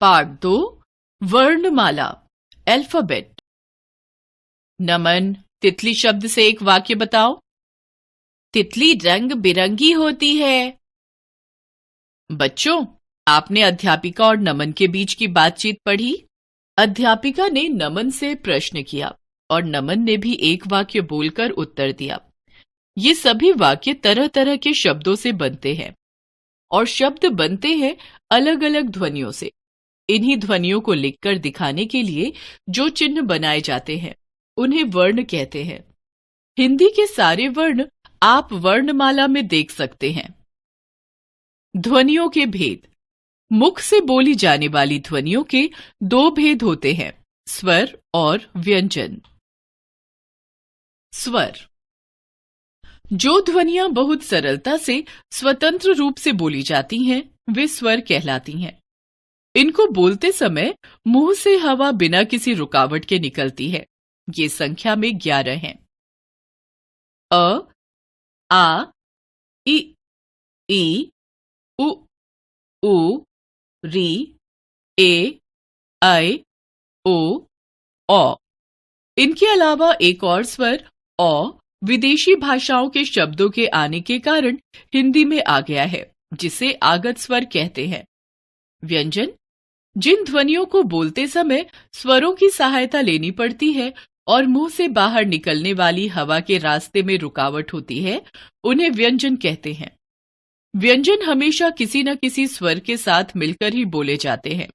Part 2 वर्णमाला alphabet. नमन, तितली शब्द से एक वाक्य बताओ। तितली रंग बिरंगी होती है। बच्चों, आपने अध्यापिका और नमन के बीच की बातचीत पढ़ी। अध्यापिका ने नमन से प्रश्न किया और नमन ने भी एक वाक्य बोलकर उत्तर दिया। ये सभी वाक्य तरह तरह के शब्दों से बनते हैं और शब्द बनते हैं अलग अलग ध्वनियों से। इन्हीं ध्वनियों को लिखकर दिखाने के लिए जो चिन्ह बनाए जाते हैं उन्हें वर्ण कहते हैं। हिंदी के सारे वर्ण आप वर्णमाला में देख सकते हैं। ध्वनियों के भेद। मुख से बोली जाने वाली ध्वनियों के दो भेद होते हैं, स्वर और व्यंजन। स्वर। जो ध्वनियां बहुत सरलता से स्वतंत्र रूप से बोली जाती हैं, वे स्वर कहलाती हैं। इनको बोलते समय मुंह से हवा बिना किसी रुकावट के निकलती है। ये संख्या में 11 हैं। अ, आ, इ, ई, उ, ऊ, री, ए, ऐ, ओ, औ। इनके अलावा एक और स्वर औ विदेशी भाषाओं के शब्दों के आने के कारण हिंदी में आ गया है, जिसे आगत स्वर कहते हैं। व्यंजन। जिन ध्वनियों को बोलते समय स्वरों की सहायता लेनी पड़ती है और मुंह से बाहर निकलने वाली हवा के रास्ते में रुकावट होती है, उन्हें व्यंजन कहते हैं। व्यंजन हमेशा किसी न किसी स्वर के साथ मिलकर ही बोले जाते हैं।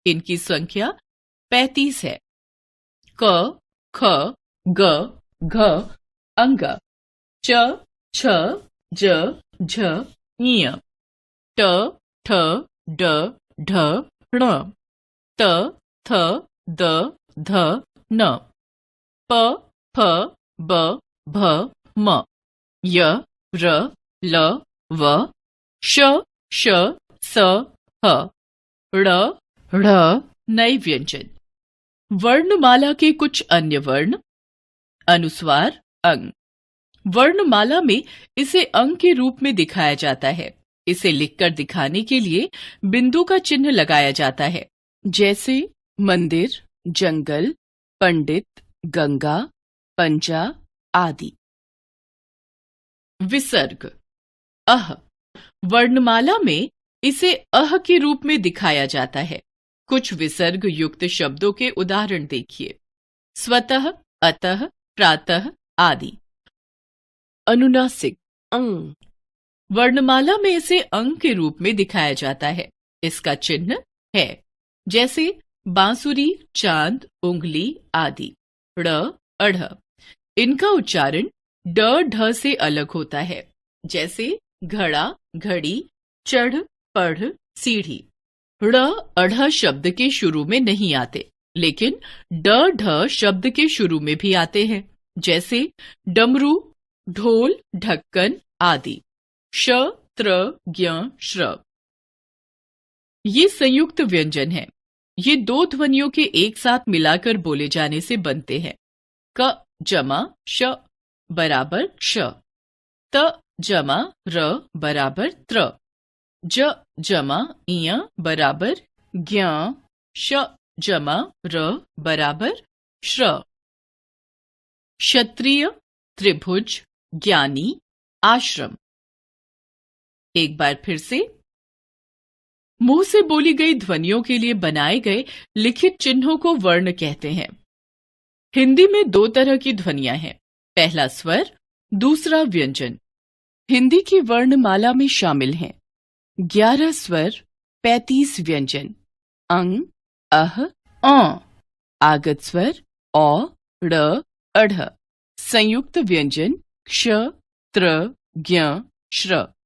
इनकी संख्या 35 है। क, ख, ग, घ, अंग, च, छ, ज, झ, ञ, ट, ठ, ड, ढ, ण, त, थ, द, ध, न, प, फ, ब, भ, म, य, र, ल, व, श, श, स, ह, ड़, ढ़। नए व्यंजन। वर्णमाला के कुछ अन्य वर्ण। अनुस्वार अंग। वर्णमाला में इसे अंग के रूप में दिखाया जाता है। इसे लिखकर दिखाने के लिए बिंदु का चिन्ह लगाया जाता है, जैसे मंदिर, जंगल, पंडित, गंगा, पंजा आदि। विसर्ग अह। वर्णमाला में इसे अह के रूप में दिखाया जाता है। कुछ विसर्ग युक्त शब्दों के उदाहरण देखिए। स्वतः, अतः, प्रातः आदि। अनुनासिक अंग। वर्णमाला में इसे अंग के रूप में दिखाया जाता है। इसका चिन्ह है, जैसे बांसुरी, चांद, उंगली आदि। ड़, अढ़। इनका उच्चारण ड, ढ से अलग होता है, जैसे घड़ा, घड़ी, चढ़, पढ़, सीढ़ी। ड़, अढ़ शब्द के शुरू में नहीं आते, लेकिन ड, ढ शब्द के शुरू में भी आते हैं, जैसे डमरू, ढोल, ढक्कन आदि। श, त्र, ज्ञ, श्र। ये संयुक्त व्यंजन हैं। ये दो ध्वनियों के एक साथ मिलाकर बोले जाने से बनते हैं। क जमा श बराबर क्ष, त जमा र बराबर त्र, ज जमा इय बराबर ज्ञ, श जमा र बराबर श्र। क्षत्रिय, त्रिभुज, ज्ञानी, आश्रम। एक बार फिर से। मुंह से बोली गई ध्वनियों के लिए बनाए गए लिखित चिन्हों को वर्ण कहते हैं। हिंदी में दो तरह की ध्वनियां हैं, पहला स्वर, दूसरा व्यंजन। हिंदी की वर्णमाला में शामिल हैं 11 स्वर, 35 व्यंजन। अंग, अह, औ। आगत स्वर औ, ड़, अढ़। संयुक्त व्यंजन क्ष, त्र, ज्ञ, श्र।